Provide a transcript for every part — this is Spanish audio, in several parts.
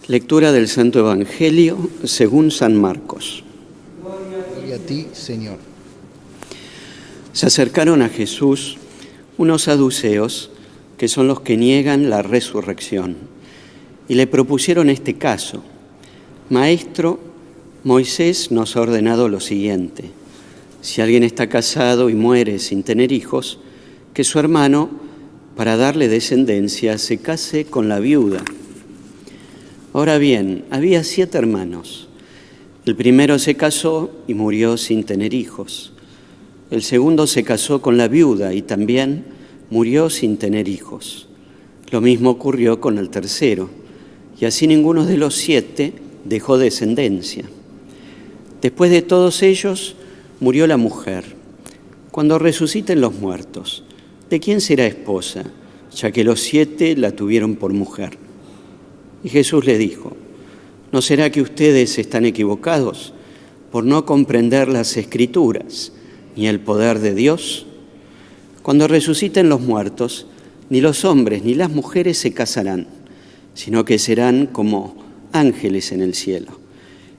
Lectura del Santo Evangelio según San Marcos. Gloria a ti, Señor. Se acercaron a Jesús unos saduceos, que son los que niegan la resurrección, y le propusieron este caso: Maestro, Moisés nos ha ordenado lo siguiente: si alguien está casado y muere sin tener hijos, que su hermano, para darle descendencia, se case con la viuda. Ahora bien, había 7 hermanos. El primero se casó y murió sin tener hijos. El segundo se casó con la viuda y también murió sin tener hijos. Lo mismo ocurrió con el tercero, y así ninguno de los 7 dejó descendencia. Después de todos ellos, murió la mujer. Cuando resuciten los muertos, ¿de quién será esposa, ya que los 7 la tuvieron por mujer? Y Jesús le dijo: ¿no será que ustedes están equivocados por no comprender las Escrituras ni el poder de Dios? Cuando resuciten los muertos, ni los hombres ni las mujeres se casarán, sino que serán como ángeles en el cielo.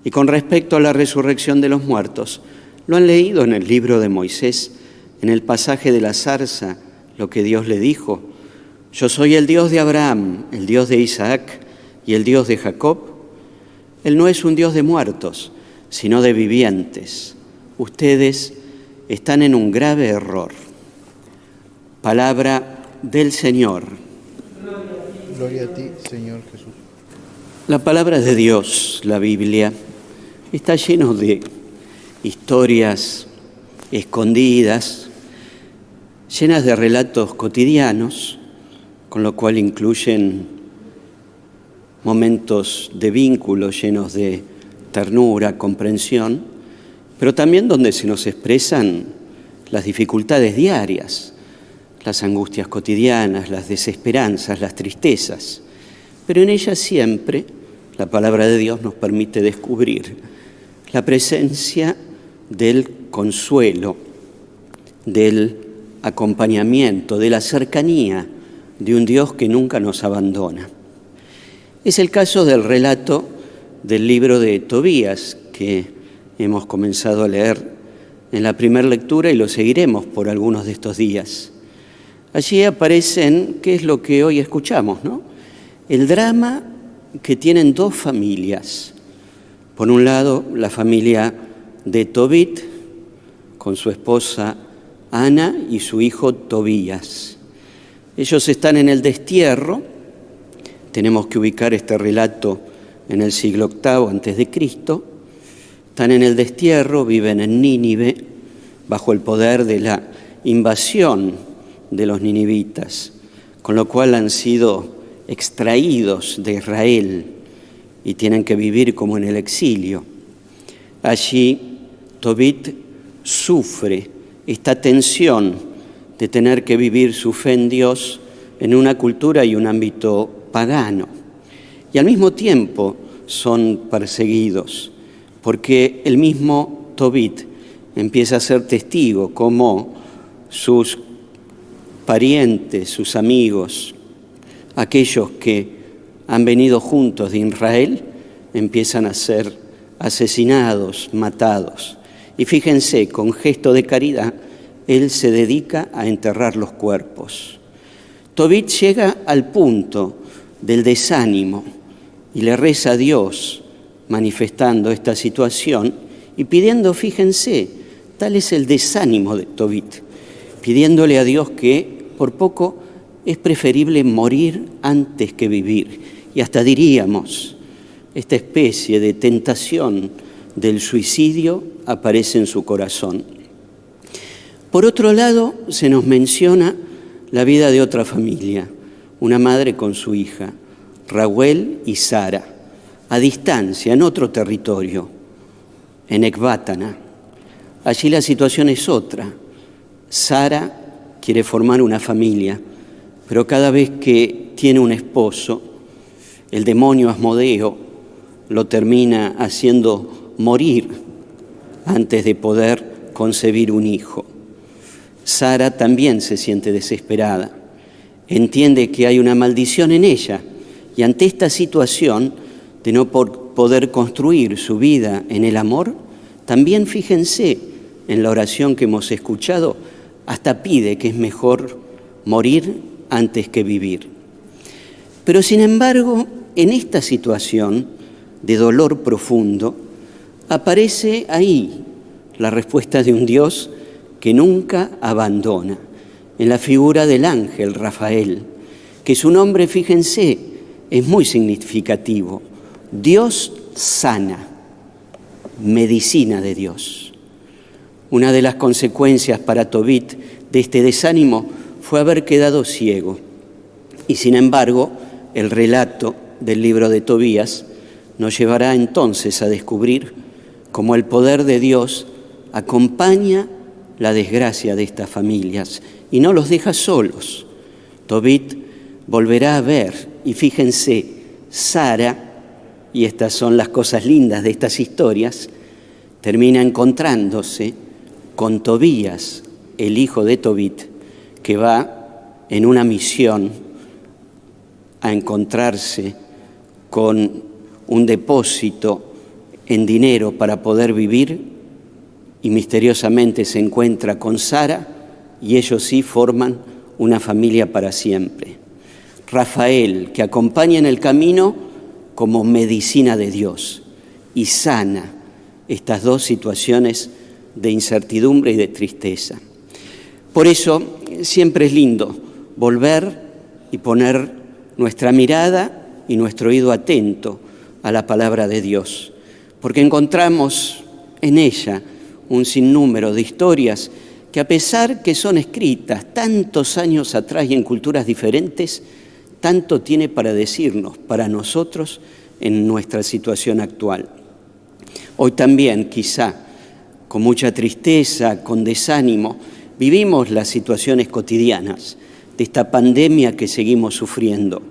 Y con respecto a la resurrección de los muertos, ¿lo han leído en el libro de Moisés, en el pasaje de la zarza, lo que Dios le dijo? Yo soy el Dios de Abraham, el Dios de Isaac y el Dios de Jacob. Él no es un Dios de muertos, sino de vivientes. Ustedes están en un grave error. Palabra del Señor. Gloria a ti, Señor Jesús. La palabra de Dios, la Biblia, está lleno de historias escondidas, llenas de relatos cotidianos, con lo cual incluyen momentos de vínculo llenos de ternura, comprensión, pero también donde se nos expresan las dificultades diarias, las angustias cotidianas, las desesperanzas, las tristezas. Pero en ellas siempre la palabra de Dios nos permite descubrir la presencia del consuelo, del acompañamiento, de la cercanía de un Dios que nunca nos abandona. Es el caso del relato del libro de Tobías, que hemos comenzado a leer en la primera lectura y lo seguiremos por algunos de estos días. Allí aparecen, ¿qué es lo que hoy escuchamos, no? El drama que tienen 2 familias. Por un lado, la familia de Tobit, con su esposa Ana y su hijo Tobías. Ellos están en el destierro. Tenemos que ubicar este relato en el siglo VIII a.C. Están en el destierro, viven en Nínive, bajo el poder de la invasión de los ninivitas, con lo cual han sido extraídos de Israel y tienen que vivir como en el exilio. Allí Tobit sufre esta tensión de tener que vivir su fe en Dios en una cultura y un ámbito pagano. Y al mismo tiempo son perseguidos, porque el mismo Tobit empieza a ser testigo como sus parientes, sus amigos, aquellos que han venido juntos de Israel, empiezan a ser asesinados, matados. Y fíjense, con gesto de caridad, él se dedica a enterrar los cuerpos. Tobit llega al punto del desánimo y le reza a Dios manifestando esta situación y pidiendo, fíjense, tal es el desánimo de Tobit, pidiéndole a Dios que por poco es preferible morir antes que vivir. Y hasta diríamos, esta especie de tentación del suicidio aparece en su corazón. Por otro lado, se nos menciona la vida de otra familia, una madre con su hija, Raguel y Sara, a distancia, en otro territorio, en Ecbátana. Allí la situación es otra. Sara quiere formar una familia, pero cada vez que tiene un esposo, el demonio Asmodeo lo termina haciendo morir antes de poder concebir un hijo. Sara también se siente desesperada, entiende que hay una maldición en ella y ante esta situación de no poder construir su vida en el amor, también fíjense en la oración que hemos escuchado, hasta pide que es mejor morir antes que vivir. Pero sin embargo, en esta situación de dolor profundo, aparece ahí la respuesta de un Dios que nunca abandona, en la figura del ángel Rafael, que su nombre, fíjense, es muy significativo. Dios sana, medicina de Dios. Una de las consecuencias para Tobit de este desánimo fue haber quedado ciego. Y sin embargo, el relato del libro de Tobías nos llevará entonces a descubrir cómo el poder de Dios acompaña la desgracia de estas familias y no los deja solos. Tobit volverá a ver, y fíjense, Sara, y estas son las cosas lindas de estas historias, termina encontrándose con Tobías, el hijo de Tobit, que va en una misión a encontrarse con un depósito en dinero para poder vivir, y misteriosamente se encuentra con Sara, y ellos sí forman una familia para siempre. Rafael, que acompaña en el camino como medicina de Dios y sana estas dos situaciones de incertidumbre y de tristeza. Por eso siempre es lindo volver y poner nuestra mirada y nuestro oído atento a la palabra de Dios, porque encontramos en ella un sinnúmero de historias que, a pesar que son escritas tantos años atrás y en culturas diferentes, tanto tiene para decirnos, para nosotros, en nuestra situación actual. Hoy también, quizá, con mucha tristeza, con desánimo, vivimos las situaciones cotidianas de esta pandemia que seguimos sufriendo.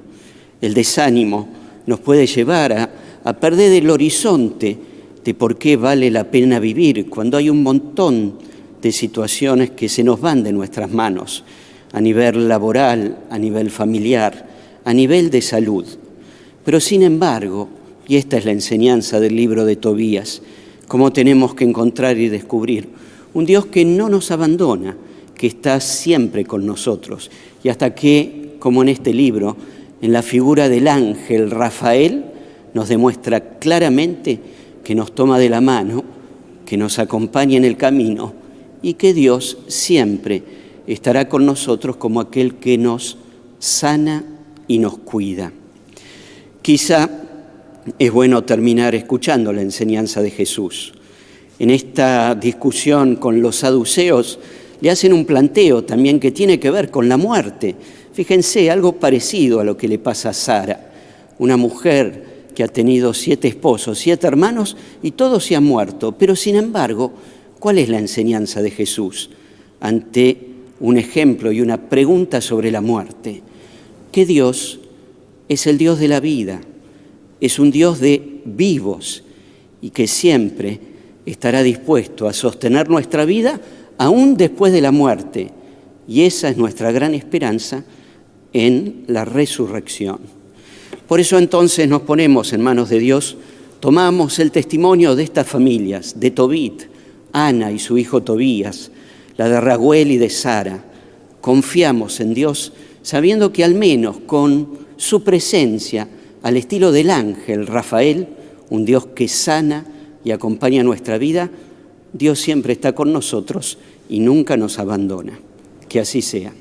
El desánimo nos puede llevar a perder el horizonte de por qué vale la pena vivir cuando hay un montón de situaciones que se nos van de nuestras manos, a nivel laboral, a nivel familiar, a nivel de salud. Pero sin embargo, y esta es la enseñanza del libro de Tobías, cómo tenemos que encontrar y descubrir un Dios que no nos abandona, que está siempre con nosotros. Y hasta que, como en este libro, en la figura del ángel Rafael, nos demuestra claramente que nos toma de la mano, que nos acompaña en el camino y que Dios siempre estará con nosotros como aquel que nos sana y nos cuida. Quizá es bueno terminar escuchando la enseñanza de Jesús. En esta discusión con los saduceos le hacen un planteo también que tiene que ver con la muerte. Fíjense, algo parecido a lo que le pasa a Sara, una mujer que ha tenido 7 esposos, 7 hermanos y todos se han muerto. Pero sin embargo, ¿cuál es la enseñanza de Jesús ante un ejemplo y una pregunta sobre la muerte? Que Dios es el Dios de la vida, es un Dios de vivos y que siempre estará dispuesto a sostener nuestra vida aún después de la muerte. Y esa es nuestra gran esperanza en la resurrección. Por eso entonces nos ponemos en manos de Dios, tomamos el testimonio de estas familias, de Tobit, Ana y su hijo Tobías, la de Raguel y de Sara. Confiamos en Dios sabiendo que al menos con su presencia, al estilo del ángel Rafael, un Dios que sana y acompaña nuestra vida, Dios siempre está con nosotros y nunca nos abandona. Que así sea.